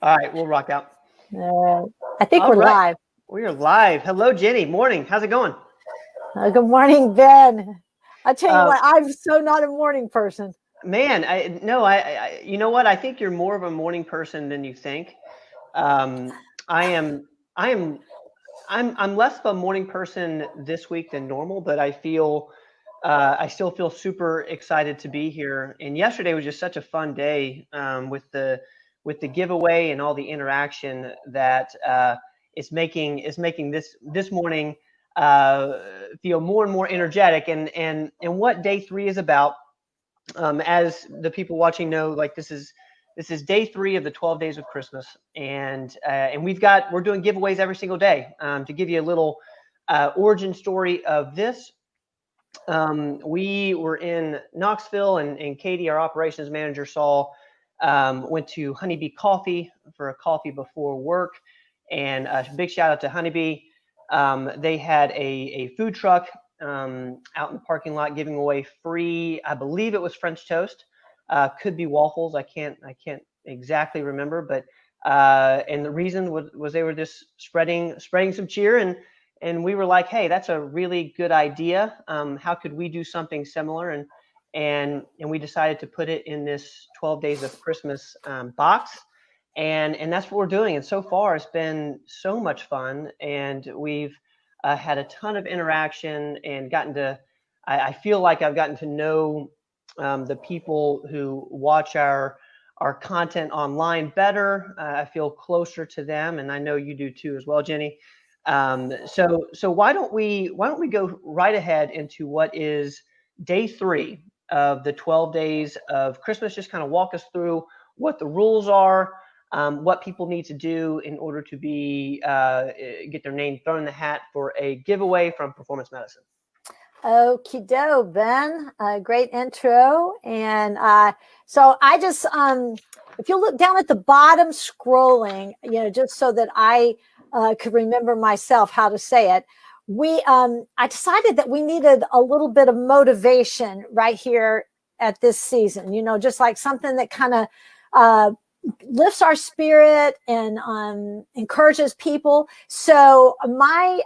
All right, we'll rock out. I think All we're right, live. we are live. Hello, Jenny. Morning. How's it going? Good morning, Ben. I tell you Uh, what, I'm so not a morning person. Man, you know what? I think you're more of a morning person than you think. Um, I am, I am, I'm less of a morning person this week than normal, but I still feel super excited to be here. And yesterday was just such a fun day with the giveaway and all the interaction that is making this morning uh, feel more and more energetic. And what day three is about, as the people watching know, like this is day three of the 12 days of Christmas, and we're doing giveaways every single day. To give you a little origin story of this, we were in Knoxville, and Katie, our operations manager, went to Honeybee Coffee for a coffee before work, and a big shout out to Honeybee. They had a food truck out in the parking lot giving away free, I believe it was French toast, could be waffles. I can't exactly remember, but and the reason was they were just spreading some cheer, and we were like, hey, that's a really good idea. How could we do something similar? And we decided to put it in this 12 days of Christmas box, and that's what we're doing. And so far, it's been so much fun, and we've had a ton of interaction and gotten to. I feel like I've gotten to know the people who watch our content online better. I feel closer to them, and I know you do too as well, Jenny. So why don't we go right ahead into what is day three of the 12 days of Christmas? Just kind of walk us through what the rules are, what people need to do in order to get their name thrown in the hat for a giveaway from Performance Medicine. Okie doke, Ben. Great intro. And so I just, if you look down at the bottom scrolling, just so that I could remember myself how to say it, I decided that we needed a little bit of motivation right here at this season, just like something that kind of lifts our spirit and encourages people. So my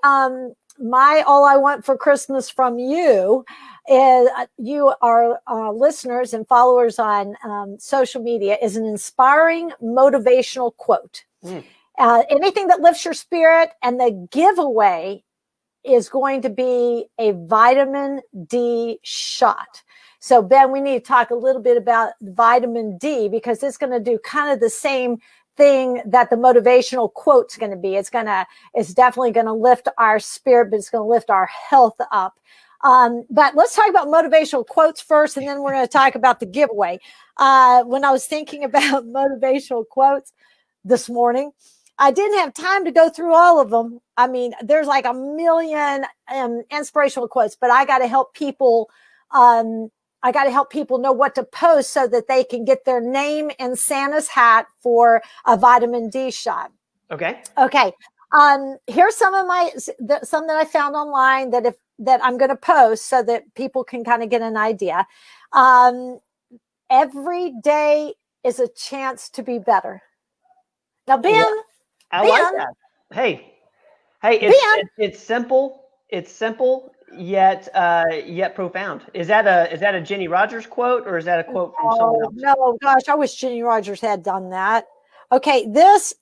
all I want for Christmas from you is you are listeners and followers on social media is an inspiring motivational quote. Anything that lifts your spirit, and the giveaway is going to be a vitamin D shot. So Ben, we need to talk a little bit about vitamin D, because it's going to do kind of the same thing that the motivational quote's going to be. It's definitely going to lift our spirit, but it's going to lift our health up. But let's talk about motivational quotes first, and then we're going to talk about the giveaway. When I was thinking about motivational quotes this morning, I didn't have time to go through all of them. I mean, there's like a million inspirational quotes, but I got to help people. I got to help people know what to post so that they can get their name in Santa's hat for a vitamin D shot. Okay. Here's some that I found online that I'm going to post so that people can kind of get an idea. Every day is a chance to be better. Now, Ben, I like that. Hey, it's simple. It's simple yet profound. Is that a Jenny Rogers quote, or is that a quote from someone else? No, gosh, I wish Jenny Rogers had done that. Okay, this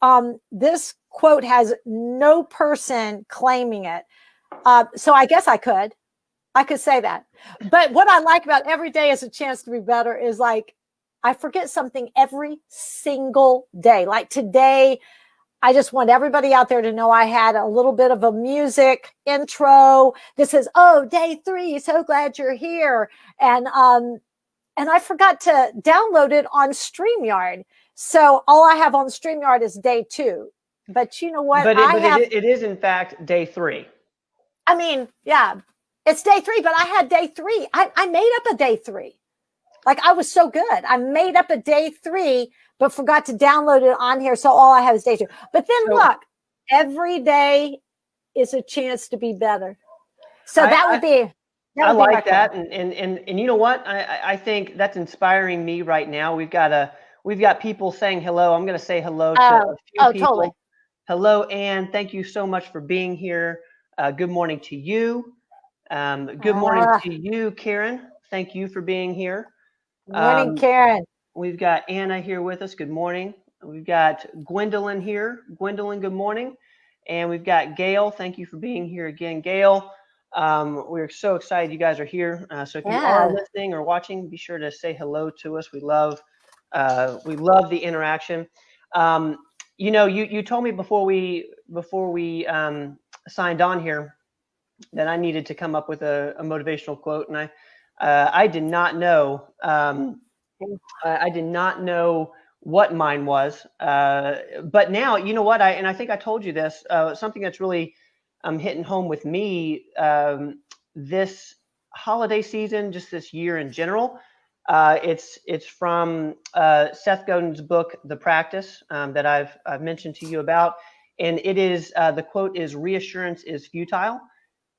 quote has no person claiming it, so I guess I could say that. But what I like about every day is a chance to be better is, like, I forget something every single day. Like today, I just want everybody out there to know I had a little bit of a music intro that says, "Oh, day 3, so glad you're here." And I forgot to download it on StreamYard. So all I have on StreamYard is day 2. But you know what? It is in fact day 3. I mean, yeah, it's day 3, but I had day 3. I made up a day 3. Like, I was so good. I made up a day 3, but forgot to download it on here. So all I have is day 2. But then look, every day is a chance to be better. So that would be I like that. And you know what? I think that's inspiring me right now. We've got we've got people saying hello. I'm going to say hello to a Oh, few oh, totally. people. Hello, Anne. Thank you so much for being here. Good morning to you. Good morning Uh, to you, Karen. Thank you for being here. Morning, Um, Karen. we've got Anna here with us. Good morning. We've got Gwendolyn here. Gwendolyn, good morning. And we've got Gail. Thank you for being here again, Gail. We're so excited you guys are here. So if you are Yeah. listening or watching, be sure to say hello to us. We love the interaction. You told me before we signed on here that I needed to come up with a motivational quote, and I did not know. I did not know what mine was, but now you know what I think I told you this. Something that's really hitting home with me this holiday season, just this year in general. It's from Seth Godin's book, The Practice, that I've mentioned to you about, and it is the quote is "Reassurance is futile."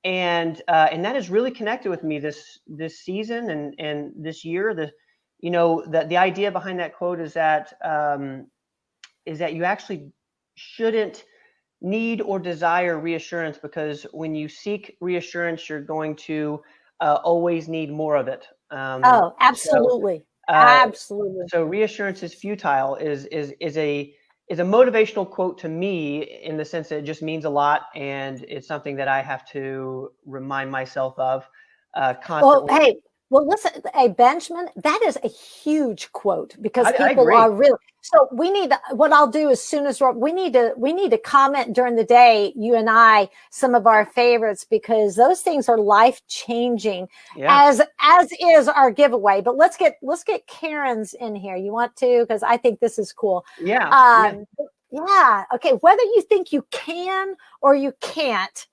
And that is really connected with me this season and this year. The idea behind that quote is that you actually shouldn't need or desire reassurance, because when you seek reassurance, you're going to always need more of it. Oh, So absolutely. uh, Absolutely. so reassurance is futile is a motivational quote to me, in the sense that it just means a lot, and it's something that I have to remind myself of Well, constantly. hey, well, listen, hey, Benjamin, that is a huge quote because I people agree. are really, so we need to, what I'll do as soon as we need to comment during the day, you and I, some of our favorites, because those things are life changing, Yeah. as is our giveaway. But let's get Karen's in here. You want to? Because I think this is cool. Yeah. Yeah. Um, yeah. Okay. Whether you think you can or you can't,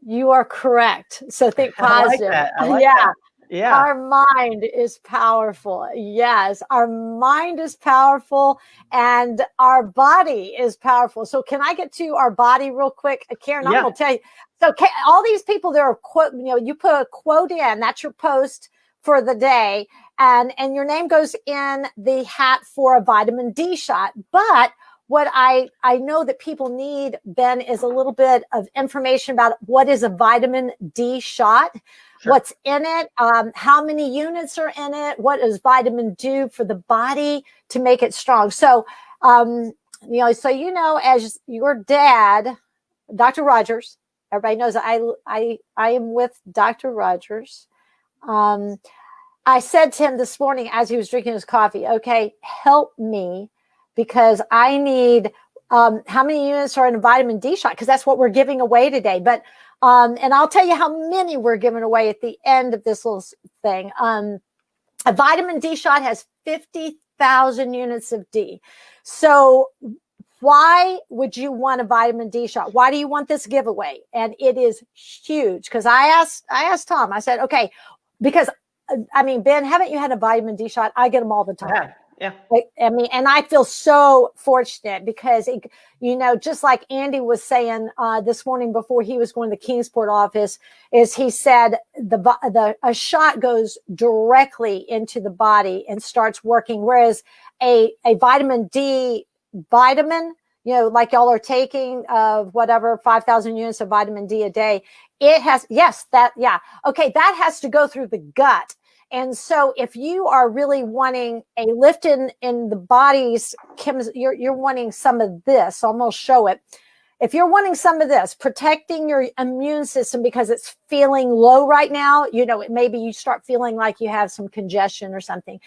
you are correct. So think I like positive. that. I like Yeah. that. Yeah. Our mind is powerful. Yes, our mind is powerful and our body is powerful. So can I get to our body real quick? Karen, I'm Yeah. going to tell you. So all these people, there are quote, you put a quote in, that's your post for the day. And your name goes in the hat for a vitamin D shot. But what I know that people need, Ben, is a little bit of information about what is a vitamin D shot, Sure. what's in it, how many units are in it, what does vitamin do for the body to make it strong. So, as your dad, Dr. Rogers, everybody knows I am with Dr. Rogers. I said to him this morning as he was drinking his coffee, okay, help me, because I need how many units are in a vitamin D shot, because that's what we're giving away today. But and I'll tell you how many we're giving away at the end of this little thing. A vitamin D shot has 50,000 units of D. So why would you want a vitamin D shot? Why do you want this giveaway? And it is huge, because I asked Tom, I said, okay, because I mean, Ben, haven't you had a vitamin D shot? I get them all the time. I have. Yeah. I mean, and I feel so fortunate because, just like Andy was saying this morning before he was going to the Kingsport office, is he said a shot goes directly into the body and starts working, whereas a vitamin D vitamin, like y'all are taking whatever 5,000 units of vitamin D a day, it has that has to go through the gut. And so if you are really wanting a lift in the body's you're wanting some of this. So I'm going to show it. If you're wanting some of this, protecting your immune system because it's feeling low right now, maybe you start feeling like you have some congestion or something,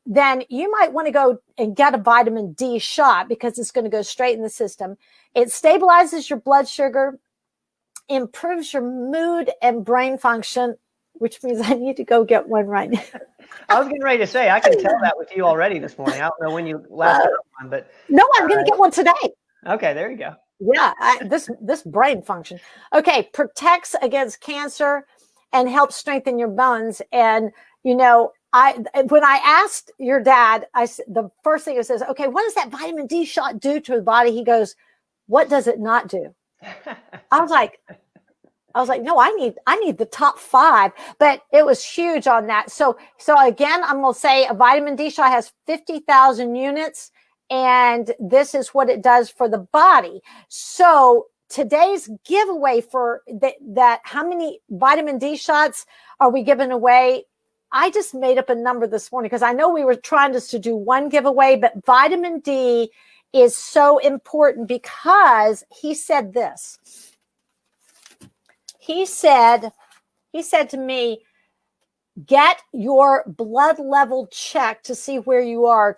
then you might want to go and get a vitamin D shot, because it's going to go straight in the system. It stabilizes your blood sugar, improves your mood and brain function, which means I need to go get one right now. I was getting ready to say, I can tell that with you already this morning. I don't know when you last got one, but No, I'm going to get one today. okay, there you go. Yeah, this brain function. Okay, protects against cancer and helps strengthen your bones. And when I asked your dad, the first thing he says, okay, what does that vitamin D shot do to the body? He goes, what does it not do? I was like, I was like, no, I need the top 5, but it was huge on that. So again, I'm going to say a vitamin D shot has 50,000 units, and this is what it does for the body. So today's giveaway for that how many vitamin D shots are we giving away? I just made up a number this morning because I know we were trying just to do one giveaway, but vitamin D is so important because he said this. He said to me, get your blood level checked to see where you are,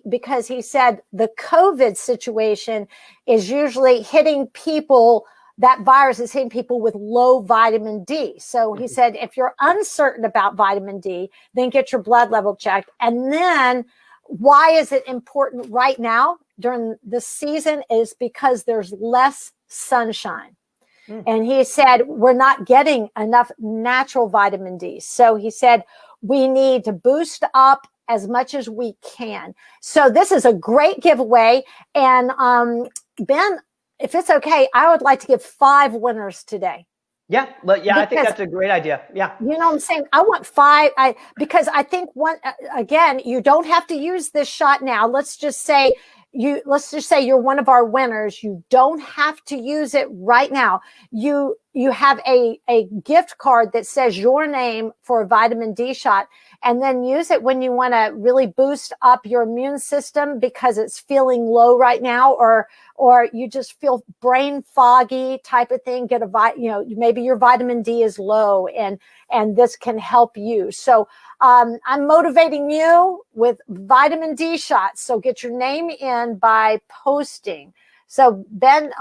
because he said the COVID situation is usually hitting people, that virus is hitting people with low vitamin D. So he said, if you're uncertain about vitamin D, then get your blood level checked. And then why is it important right now during the season is because there's less sunshine. And he said, we're not getting enough natural vitamin D. So he said, we need to boost up as much as we can. So this is a great giveaway. And Ben, if it's okay, I would like to give 5 winners today. Yeah, I think that's a great idea. Yeah. You know what I'm saying? I want 5. Because I think again, you don't have to use this shot now. Let's just say you're one of our winners. You don't have to use it right now. You have a gift card that says your name for a vitamin D shot, and then use it when you want to really boost up your immune system because it's feeling low right now, or you just feel brain foggy type of thing. Maybe your vitamin D is low, and this can help you. So I'm motivating you with vitamin D shots. So get your name in by posting. So Ben,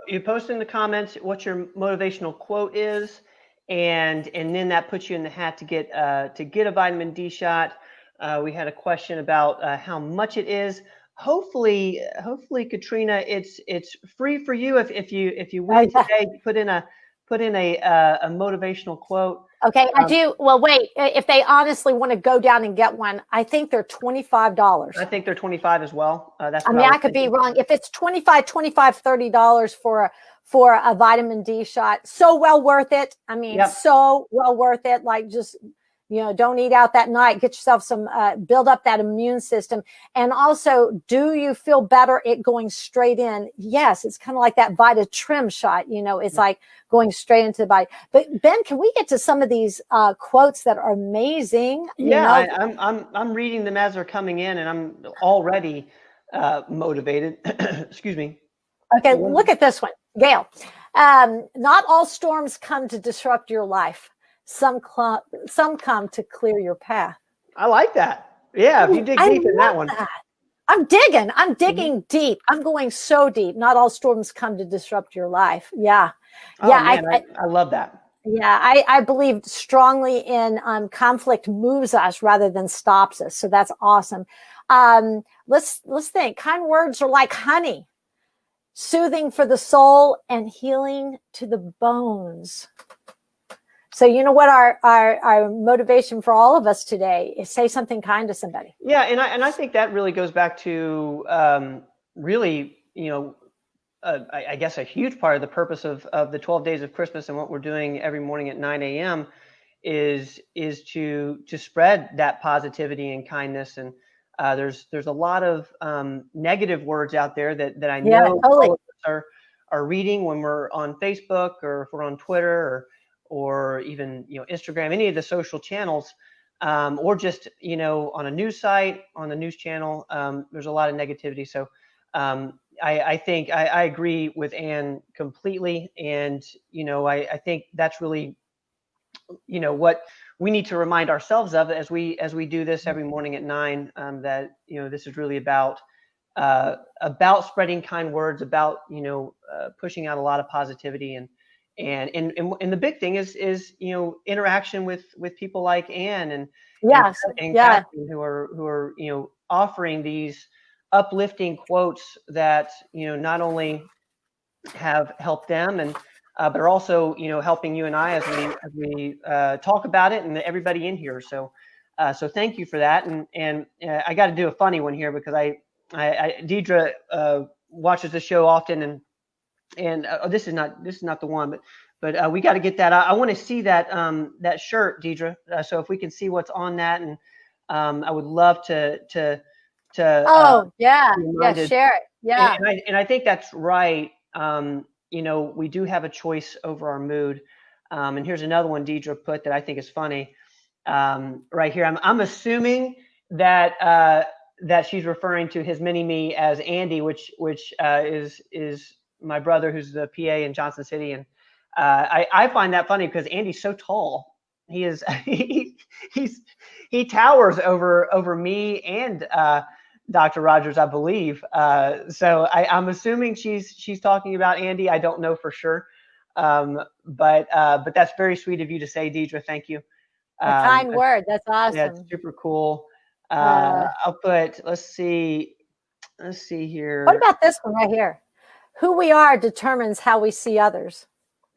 you post in the comments what your motivational quote is, and then that puts you in the hat to get a vitamin D shot. We had a question about how much it is. Hopefully, Katrina, it's free for you if you win today. Put in a motivational quote. Okay, I do. Well, wait. If they honestly want to go down and get one, I think they're $25. I think they're $25 as well. I could be wrong. If it's $25, for a vitamin D shot, so well worth it. I mean, so well worth it. Like, just don't eat out that night. Get yourself some, build up that immune system. And also, do you feel better it going straight in? Yes, it's kind of like that Vita Trim shot. It's like going straight into the body. But Ben, can we get to some of these quotes that are amazing? I'm reading them as they're coming in, and I'm already motivated. Excuse me. Okay, look at this one, Gail. Not all storms come to disrupt your life. Some come to clear your path. I like that. Yeah, if you dig deep in that one. I'm digging deep. I'm going so deep. Not all storms come to disrupt your life. Yeah. Oh, yeah. Man, I love that. Yeah. I believe strongly in conflict moves us rather than stops us. So that's awesome. Let's think. Kind words are like honey, soothing for the soul and healing to the bones. So you know what our motivation for all of us today is: say something kind to somebody. Yeah, and I think that really goes back to really, I guess a huge part of the purpose of the 12 days of Christmas and what we're doing every morning at 9 a.m. is to spread that positivity and kindness. And there's a lot of negative words out there that I know all of us are reading when we're on Facebook, or if we're on Twitter, or even Instagram, any of the social channels, or just on a news site, on the news channel. There's a lot of negativity. So I think I agree with Ann completely, and I think that's really what we need to remind ourselves of as we do this every morning at 9. That this is really about spreading kind words, about pushing out a lot of positivity, and the big thing is interaction with people like Ann and Catherine, who are offering these uplifting quotes that not only have helped them but are also helping you and I as we talk about it, and everybody in here. So thank you for that. And I got to do a funny one here because Deidre watches the show often, and this is not the one, But we got to get that. I want to see that shirt, Deidre. So if we can see what's on that, and I would love to Oh, yeah. be Yeah. reminded. Share it. And, Yeah. and I think that's right. We do have a choice over our mood. And here's another one Deidre put that I think is funny. Right here, I'm assuming that she's referring to his mini me as Andy, which is my brother, who's the PA in Johnson City, and I find that funny because Andy's so tall. He is he towers over me and Dr. Rogers, I believe. So I'm assuming she's talking about Andy. I don't know for sure, but that's very sweet of you to say, Deidre. Thank you. A kind word. That's Yeah, it's awesome. super cool. Uh, I'll put. Let's see what here. about this one right here? Who we are determines how we see others.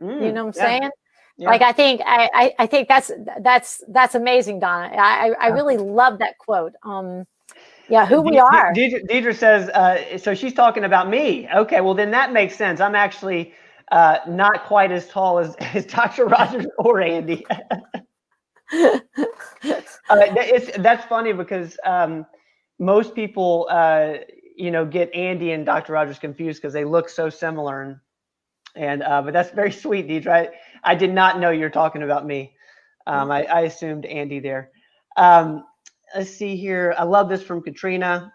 You know what I'm Yeah, saying? yeah. Like, I think that's amazing, Donna. I really love that quote. Yeah, who we are. Deidre says, so she's talking about me. Okay, well then that makes sense. I'm actually not quite as tall as Dr. Rogers or Andy. That's funny because most people, get Andy and Dr. Rogers confused because they look so similar. And but that's very sweet, Deidre. I did not know you're talking about me. I assumed Andy there. Let's see here. I love this from Katrina.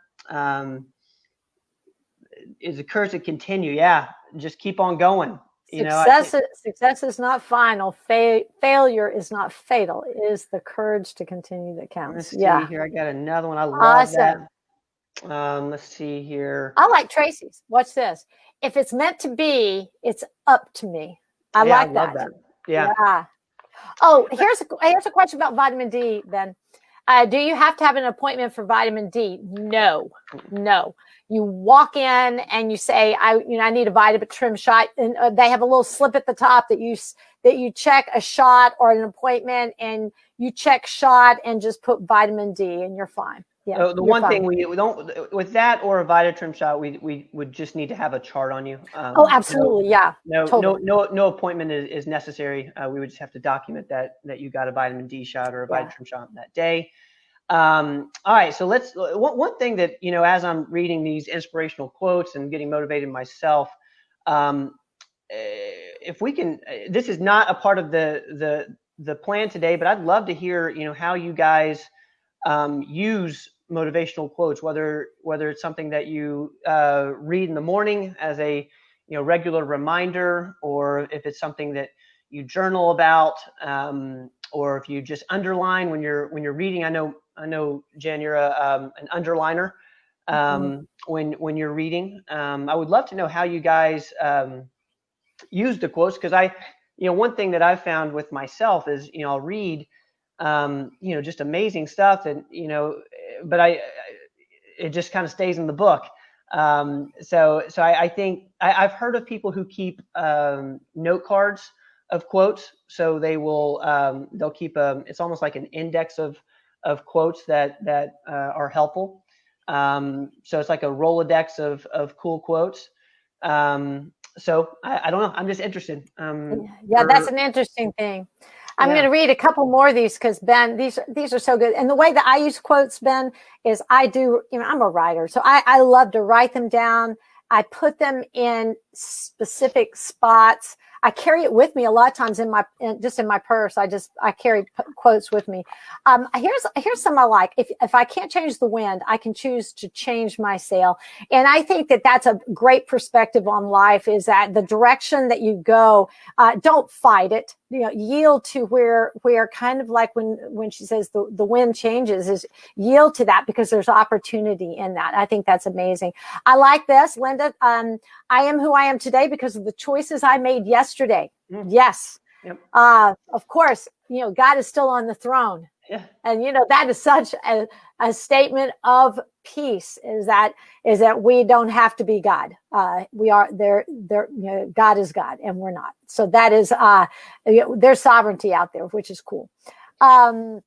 Is the courage to continue? Yeah, just keep on going. Success is not final. Failure is not fatal. It is the courage to continue that counts. Let's see Yeah. here. I got another one. I love Awesome. that. Let's see here. I like Tracy's. Watch this. If it's meant to be, it's up to me. I like love that. Yeah. Oh, here's a question about vitamin D then. Do you have to have an appointment for vitamin D? No. You walk in and you say, I need a vitamin trim shot, and they have a little slip at the top that you check a shot or an appointment, and you check shot and just put vitamin D, and you're fine. Yeah. The one thing we don't with that or a Vitatrim shot, we would just need to have a chart on you. Oh, absolutely, yeah. No appointment is necessary. We would just have to document that you got a vitamin D shot or a Vitatrim shot that day. All right, so one thing that as I'm reading these inspirational quotes and getting motivated myself, if we can, this is not a part of the plan today, but I'd love to hear how you guys use motivational quotes, whether it's something that you read in the morning as a regular reminder, or if it's something that you journal about, or if you just underline when you're reading. I know Jen, you're an underliner when you're reading. I would love to know how you guys use the quotes, because one thing that I've found with myself is I'll read just amazing stuff, and but it just kind of stays in the book. So I think I've heard of people who keep note cards of quotes. So they'll keep it's almost like an index of quotes that are helpful. So it's like a Rolodex of cool quotes. So I don't know. I'm just interested. That's an interesting thing. I'm going to read a couple more of these because, Ben, these are so good. And the way that I use quotes, Ben, is I'm a writer. So I love to write them down. I put them in specific spots. I carry it with me a lot of times in my purse. I carry quotes with me. Here's some I like. If I can't change the wind, I can choose to change my sail. And I think that that's a great perspective on life, is that the direction that you go, don't fight it. Yield to where kind of like when she says the wind changes, is yield to that, because there's opportunity in that. I think that's amazing. I like this, Linda. I am who I am today because of the choices I made yesterday. Yes. Yep. Of course, God is still on the throne. Yeah. And that is such a statement of peace, is that we don't have to be God. We are there. God is God and we're not. So that is there's sovereignty out there, which is cool. How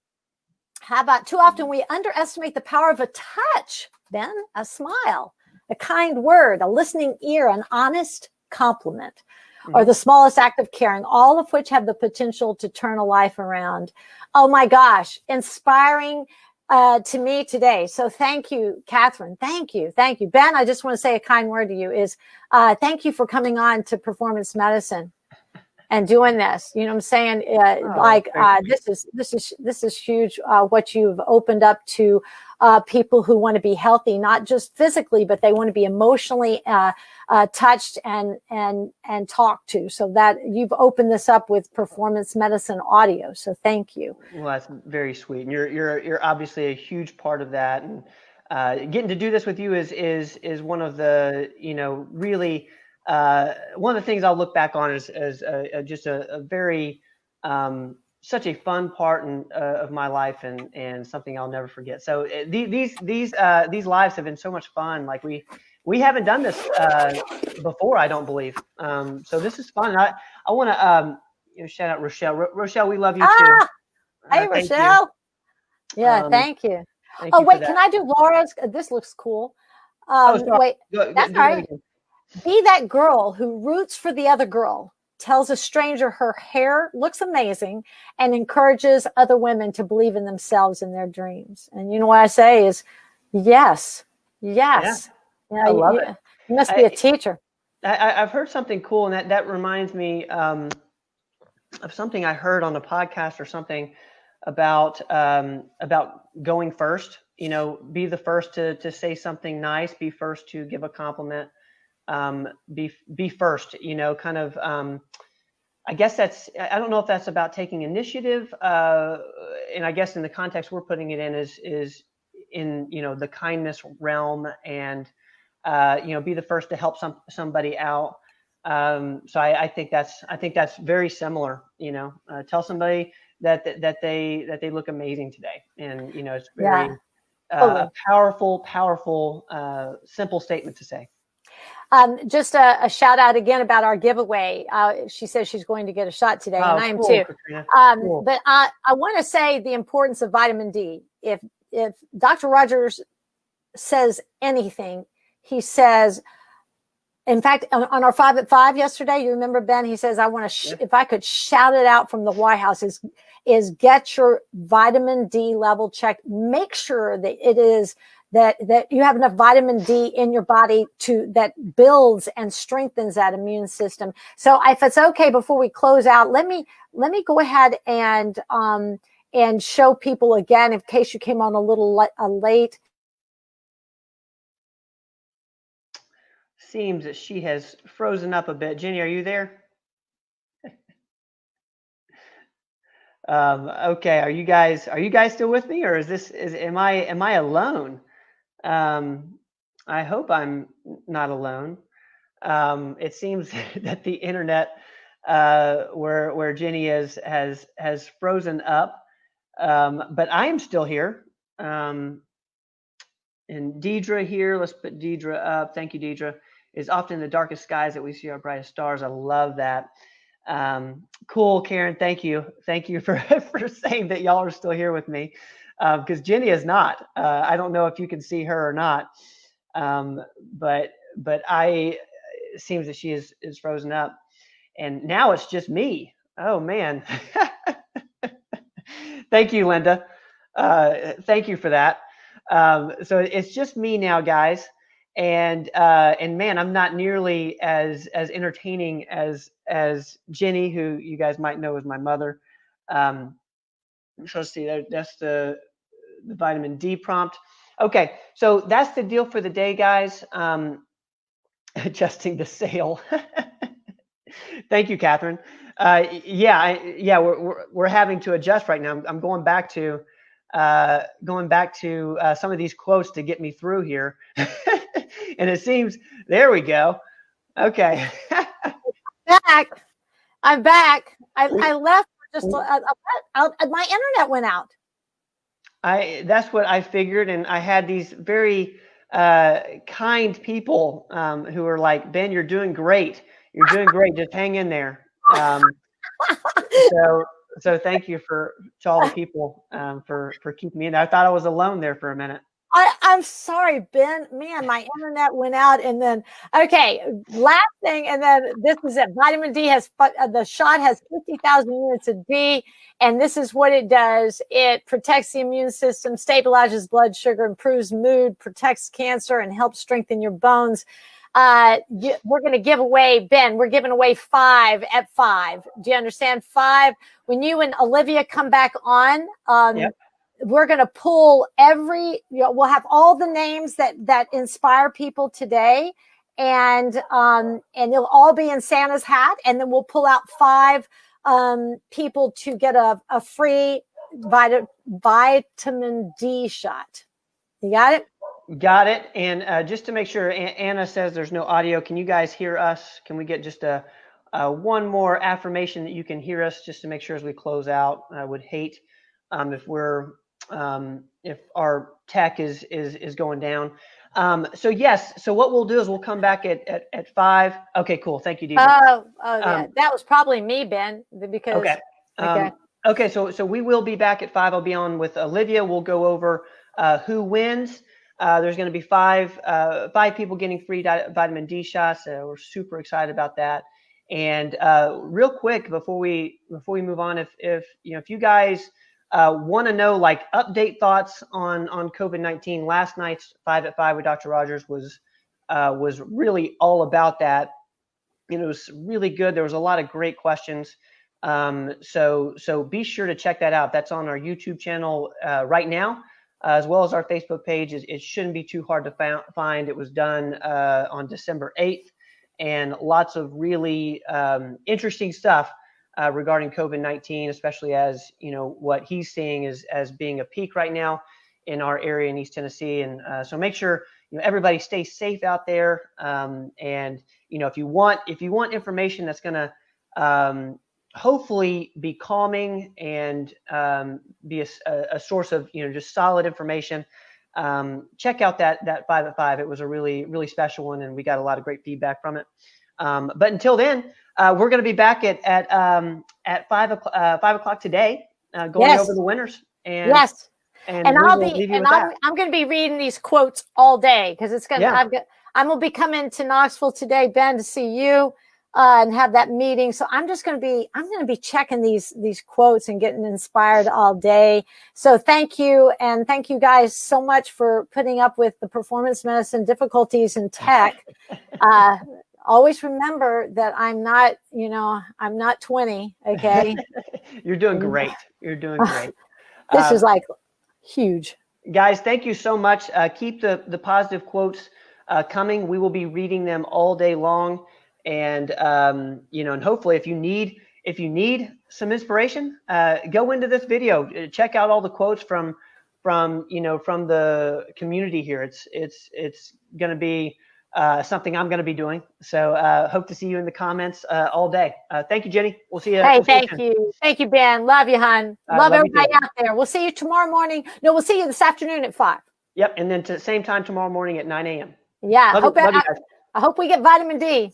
about, too often we underestimate the power of a touch, Ben, a smile, a kind word, a listening ear, an honest compliment. or the smallest act of caring, all of which have the potential to turn a life around. Oh my gosh, inspiring to me today. So thank you, Catherine. Thank you. Thank you. Ben, I just want to say a kind word to you is thank you for coming on to Performance Medicine and doing this. You know what I'm saying? This is huge, what you've opened up to people who want to be healthy, not just physically, but they want to be emotionally touched and talked to. So that you've opened this up with Performance Medicine Audio. So thank you. Well, that's very sweet, and you're obviously a huge part of that. And getting to do this with you is one of the really one of the things I'll look back on as just a very such a fun part of my life, and something I'll never forget. So these lives have been so much fun. Like we haven't done this before, I don't believe. So this is fun. I want to shout out Rochelle. Rochelle, we love you too. Hey, Rochelle. Yeah, thank you. Wait, can I do Laura's? This looks cool. Wait, that's all right. Be that girl who roots for the other girl, tells a stranger her hair looks amazing, and encourages other women to believe in themselves and their dreams. And you know what I say is, yes. Yeah, I love it. You must be a teacher. I've heard something cool, and that reminds me of something I heard on a podcast or something about going first. Be the first to say something nice. Be first to give a compliment. Be first. Kind of. I guess I don't know if that's about taking initiative. And I guess in the context we're putting it in is in the kindness realm, and be the first to help somebody out. So I think that's very similar. Tell somebody that they look amazing today, and it's very powerful, simple statement to say. Just a shout out again about our giveaway. She says she's going to get a shot today, and I am too. Cool. But I want to say the importance of vitamin D. If Dr. Rogers says anything, he says, in fact, on our 5 at 5 yesterday, you remember, Ben, he says, I want to, if I could shout it out from the White House, is get your vitamin D level checked. Make sure that it is that you have enough vitamin D in your body that builds and strengthens that immune system. So if it's okay, before we close out, let me go ahead and show people again, in case you came on a little late. Seems that she has frozen up a bit. Jenny, are you there? Okay. Are you guys still with me, or am I alone? I hope I'm not alone. It seems that the internet where Jenny is has frozen up, but I am still here. And Deidre here. Let's put Deidre up. Thank you, Deidre. Is often in the darkest skies that we see our brightest stars. I love that. Cool, Karen. Thank you for saying that y'all are still here with me, because Jenny is not. I don't know if you can see her or not, but it seems that she is frozen up, and now it's just me. Oh man. Thank you, Linda. Thank you for that. So it's just me now, guys. And man, I'm not nearly as entertaining as Jenny, who you guys might know as my mother. So let's see, that's the vitamin D prompt. Okay, so that's the deal for the day, guys. Adjusting the sail. Thank you, Catherine. We're having to adjust right now. I'm going back to some of these quotes to get me through here. And it seems, there we go. Okay. I'm back. I left just my internet went out. That's what I figured, and I had these very kind people who were like, Ben, you're doing great. You're doing great. Just hang in there. So thank you to all the people for keeping me in there. I thought I was alone there for a minute. I'm sorry, Ben. Man, my internet went out, and then okay, last thing, and then this is it. Vitamin D has the shot has 50,000 units of D, and this is what it does. It protects the immune system, stabilizes blood sugar, improves mood, protects cancer, and helps strengthen your bones. We're going to give away, Ben. We're giving away 5 at 5. Do you understand? 5 when you and Olivia come back on. Yep. We're going to pull we'll have all the names that inspire people today, and they'll all be in Santa's hat, and then we'll pull out 5 people to get a free vitamin D shot. You got it? Got it. And just to make sure, Anna says there's no audio. Can you guys hear us? Can we get just a one more affirmation that you can hear us, just to make sure as we close out? I would hate if our tech is going down. So yes. So what we'll do is we'll come back at 5. Okay, cool. Thank you, Deidre. Oh, yeah. That was probably me, Ben, because okay. Okay. So we will be back at 5. I'll be on with Olivia. We'll go over who wins. There's going to be 5 people getting free vitamin D shots. We're super excited about that. And real quick before we move on, if you guys want to know like update thoughts on COVID-19, last night's 5 at 5 with Dr. Rogers was really all about that. It was really good. There was a lot of great questions. So be sure to check that out. That's on our YouTube channel right now, as well as our Facebook page. It shouldn't be too hard to find. It was done on December 8th, and lots of really interesting stuff regarding COVID-19, especially as what he's seeing as being a peak right now in our area in East Tennessee. And so make sure everybody stay safe out there. And if you want information that's going to hopefully be calming and be a source of just solid information, check out that 5 at 5. It was a really special one, and we got a lot of great feedback from it. But until then, we're going to be back at 5 o'clock today, going over the winners. And yes, and I'm going to be reading these quotes all day, because it's going. Yeah. I'm going to be coming to Knoxville today, Ben, to see you and have that meeting. So I'm going to be checking these quotes and getting inspired all day. So thank you, and thank you guys so much for putting up with the performance medicine difficulties in tech. Always remember that I'm not 20. Okay. You're doing great. You're doing great. This is like huge. Guys, thank you so much. Keep the positive quotes coming. We will be reading them all day long. And, and hopefully if you need some inspiration, go into this video, check out all the quotes from the community here. It's going to be something I'm going to be doing. So hope to see you in the comments all day. Thank you, Jenny. We'll see you. Hey, thank you. Thank you, Ben. Love you, hon. Love everybody out there. We'll see you tomorrow morning. No, we'll see you this afternoon at 5. Yep. And then same time tomorrow morning at 9 a.m. Yeah. I hope we get vitamin D.